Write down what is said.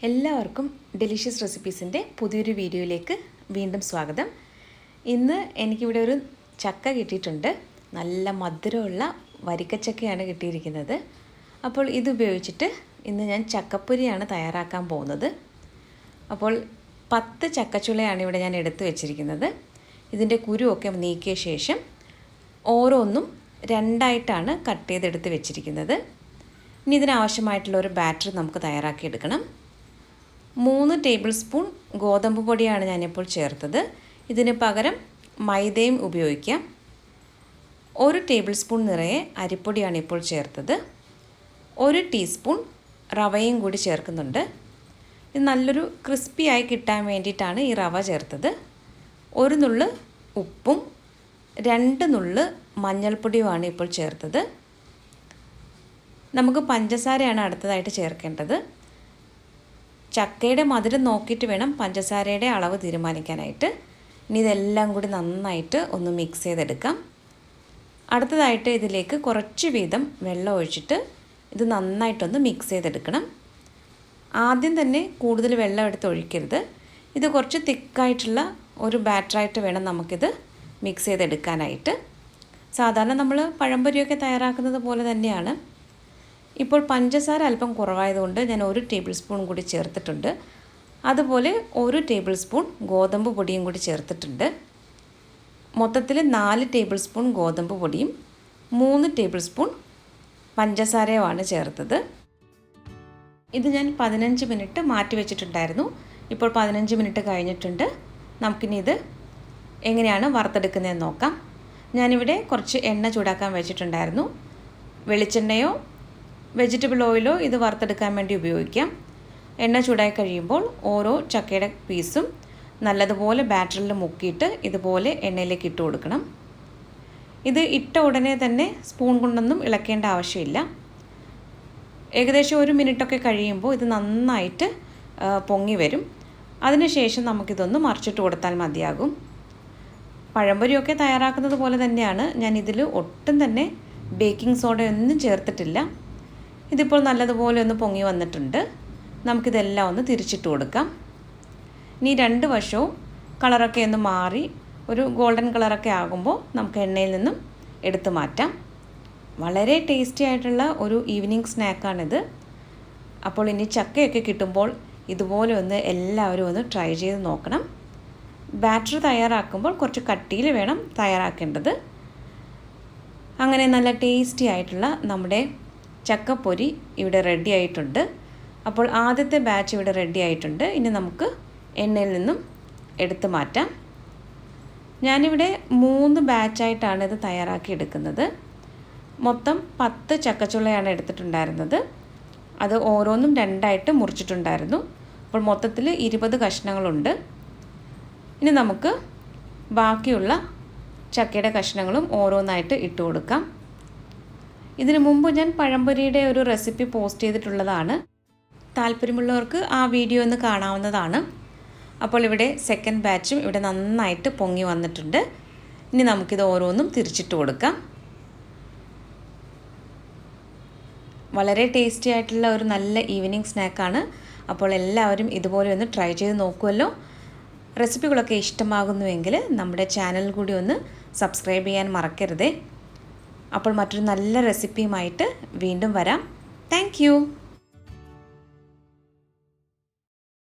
എല്ലാവർക്കും ഡെലിഷ്യസ് റെസിപ്പീസിൻ്റെ പുതിയൊരു വീഡിയോയിലേക്ക് വീണ്ടും സ്വാഗതം. ഇന്ന് എനിക്കിവിടെ ഒരു ചക്ക കിട്ടിയിട്ടുണ്ട്. നല്ല മധുരമുള്ള വരിക്കച്ചക്കയാണ് കിട്ടിയിരിക്കുന്നത്. അപ്പോൾ ഇതുപയോഗിച്ചിട്ട് ഇന്ന് ഞാൻ ചക്കപ്പൊരിയാണ് തയ്യാറാക്കാൻ പോകുന്നത്. അപ്പോൾ 10 ചക്കച്ചുളയാണ് ഇവിടെ ഞാൻ എടുത്തു വെച്ചിരിക്കുന്നത്. ഇതിൻ്റെ കുരുവൊക്കെ നീക്കിയ ശേഷം ഓരോന്നും രണ്ടായിട്ടാണ് കട്ട് ചെയ്തെടുത്ത് വെച്ചിരിക്കുന്നത്. ഇനി ഇതിനാവശ്യമായിട്ടുള്ള ഒരു ബാറ്റർ നമുക്ക് തയ്യാറാക്കിയെടുക്കണം. 3 ടേബിൾ സ്പൂൺ ഗോതമ്പ് പൊടിയാണ് ഞാനിപ്പോൾ ചേർത്തത്. ഇതിന് പകരം മൈദയും ഉപയോഗിക്കാം. 1 ടേബിൾ സ്പൂൺ നിറയെ അരിപ്പൊടിയാണ് ഇപ്പോൾ ചേർത്തത്. 1 ടീസ്പൂൺ റവയും കൂടി ചേർക്കുന്നുണ്ട്. ഇത് നല്ലൊരു ക്രിസ്പിയായി കിട്ടാൻ വേണ്ടിയിട്ടാണ് ഈ റവ ചേർത്തത്. 1 നുള്ള് ഉപ്പും 2 നുള്ള് മഞ്ഞൾപ്പൊടിയുമാണ് ഇപ്പോൾ ചേർത്തത്. നമുക്ക് പഞ്ചസാരയാണ് അടുത്തതായിട്ട് ചേർക്കേണ്ടത്. ചക്കയുടെ മധുരം നോക്കിയിട്ട് വേണം പഞ്ചസാരയുടെ അളവ് തീരുമാനിക്കാനായിട്ട്. ഇനി ഇതെല്ലാം കൂടി നന്നായിട്ട് ഒന്ന് മിക്സ് ചെയ്തെടുക്കാം. അടുത്തതായിട്ട് ഇതിലേക്ക് കുറച്ച് വീതം വെള്ളം ഒഴിച്ചിട്ട് ഇത് നന്നായിട്ടൊന്ന് മിക്സ് ചെയ്തെടുക്കണം. ആദ്യം തന്നെ കൂടുതൽ വെള്ളം എടുത്ത് ഒഴിക്കരുത്. ഇത് കുറച്ച് തിക്കായിട്ടുള്ള ഒരു ബാറ്ററായിട്ട് വേണം നമുക്കിത് മിക്സ് ചെയ്തെടുക്കാനായിട്ട്. സാധാരണ നമ്മൾ പഴംപൊരിയൊക്കെ തയ്യാറാക്കുന്നത് പോലെ തന്നെയാണ്. ഇപ്പോൾ പഞ്ചസാര അല്പം കുറവായതുകൊണ്ട് ഞാൻ 1 ടേബിൾ സ്പൂൺ കൂടി ചേർത്തിട്ടുണ്ട്. അതുപോലെ 1 ടേബിൾ സ്പൂൺ ഗോതമ്പ് പൊടിയും കൂടി ചേർത്തിട്ടുണ്ട്. മൊത്തത്തിൽ 4 ടേബിൾ സ്പൂൺ ഗോതമ്പ് പൊടിയും 3 ടേബിൾ സ്പൂൺ പഞ്ചസാരയുമാണ് ചേർത്തത്. ഇത് ഞാൻ 15 മിനിറ്റ് മാറ്റി വെച്ചിട്ടുണ്ടായിരുന്നു. ഇപ്പോൾ 15 മിനിറ്റ് കഴിഞ്ഞിട്ടുണ്ട്. നമുക്കിനി ഇത് എങ്ങനെയാണ് വറുത്തെടുക്കുന്നതെന്ന് നോക്കാം. ഞാനിവിടെ കുറച്ച് എണ്ണ ചൂടാക്കാൻ വെച്ചിട്ടുണ്ടായിരുന്നു. വെളിച്ചെണ്ണയോ വെജിറ്റബിൾ ഓയിലോ ഇത് വറുത്തെടുക്കാൻ വേണ്ടി ഉപയോഗിക്കാം. എണ്ണ ചൂടായി കഴിയുമ്പോൾ ഓരോ ചക്കയുടെ പീസും നല്ലതുപോലെ ബാറ്ററിൽ മുക്കിയിട്ട് ഇതുപോലെ എണ്ണയിലേക്ക് ഇട്ട് കൊടുക്കണം. ഇത് ഇട്ട ഉടനെ തന്നെ സ്പൂൺ കൊണ്ടൊന്നും ഇളക്കേണ്ട ആവശ്യമില്ല. ഏകദേശം 1 മിനിറ്റൊക്കെ കഴിയുമ്പോൾ ഇത് നന്നായിട്ട് പൊങ്ങി വരും. അതിനുശേഷം നമുക്കിതൊന്ന് മറിച്ചിട്ട് കൊടുത്താൽ മതിയാകും. പഴംപൊരിയൊക്കെ തയ്യാറാക്കുന്നത് പോലെ തന്നെയാണ്. ഞാൻ ഇതിൽ ഒട്ടും തന്നെ ബേക്കിംഗ് സോഡയൊന്നും ചേർത്തിട്ടില്ല. ഇതിപ്പോൾ നല്ലതുപോലെ ഒന്ന് പൊങ്ങി വന്നിട്ടുണ്ട്. നമുക്കിതെല്ലാം ഒന്ന് തിരിച്ചിട്ട് കൊടുക്കാം. ഇനി 2 വശവും കളറൊക്കെ ഒന്ന് മാറി ഒരു ഗോൾഡൻ കളറൊക്കെ ആകുമ്പോൾ നമുക്ക് എണ്ണയിൽ നിന്നും എടുത്തു മാറ്റാം. വളരെ ടേസ്റ്റി ആയിട്ടുള്ള ഒരു ഈവനിങ് സ്നാക്കാണിത്. അപ്പോൾ ഇനി ചക്കയൊക്കെ കിട്ടുമ്പോൾ ഇതുപോലെ ഒന്ന് എല്ലാവരും ഒന്ന് ട്രൈ ചെയ്ത് നോക്കണം. ബാറ്റർ തയ്യാറാക്കുമ്പോൾ കുറച്ച് കട്ടിയിൽ വേണം തയ്യാറാക്കേണ്ടത്. അങ്ങനെ നല്ല ടേസ്റ്റി ആയിട്ടുള്ള നമ്മുടെ ചക്കപ്പൊരി ഇവിടെ റെഡി ആയിട്ടുണ്ട്. അപ്പോൾ ആദ്യത്തെ ബാച്ച് ഇവിടെ റെഡി ആയിട്ടുണ്ട്. ഇനി നമുക്ക് എണ്ണയിൽ നിന്നും എടുത്ത് മാറ്റാം. ഞാനിവിടെ 3 ബാച്ചായിട്ടാണ് ഇത് തയ്യാറാക്കി എടുക്കുന്നത്. മൊത്തം 10 ചക്കച്ചുളയാണ് എടുത്തിട്ടുണ്ടായിരുന്നത്. അത് ഓരോന്നും 2ആയിട്ട് മുറിച്ചിട്ടുണ്ടായിരുന്നു. അപ്പോൾ മൊത്തത്തിൽ 20 കഷ്ണങ്ങളുണ്ട്. ഇനി നമുക്ക് ബാക്കിയുള്ള ചക്കയുടെ കഷ്ണങ്ങളും ഓരോന്നായിട്ട് ഇട്ട് കൊടുക്കാം. ഇതിനു മുമ്പ് ഞാൻ പഴംപൊരിയുടെ ഒരു റെസിപ്പി പോസ്റ്റ് ചെയ്തിട്ടുള്ളതാണ്. താല്പര്യമുള്ളവർക്ക് ആ വീഡിയോ ഒന്ന് കാണാവുന്നതാണ്. അപ്പോൾ ഇവിടെ സെക്കൻഡ് ബാച്ചും ഇവിടെ നന്നായിട്ട് പൊങ്ങി വന്നിട്ടുണ്ട്. ഇനി നമുക്കിത് ഓരോന്നും തിരിച്ചിട്ട് കൊടുക്കാം. വളരെ ടേസ്റ്റി ആയിട്ടുള്ള ഒരു നല്ല ഈവനിങ് സ്നാക്കാണ്. അപ്പോൾ എല്ലാവരും ഇതുപോലെ ഒന്ന് ട്രൈ ചെയ്ത് നോക്കുമല്ലോ. റെസിപ്പികളൊക്കെ ഇഷ്ടമാകുന്നുവെങ്കിൽ നമ്മുടെ ചാനൽ കൂടി ഒന്ന് സബ്സ്ക്രൈബ് ചെയ്യാൻ മറക്കരുതേ. അപ്പോൾ മറ്റൊരു നല്ല റെസിപ്പിയുമായിട്ട് വീണ്ടും വരാം. താങ്ക്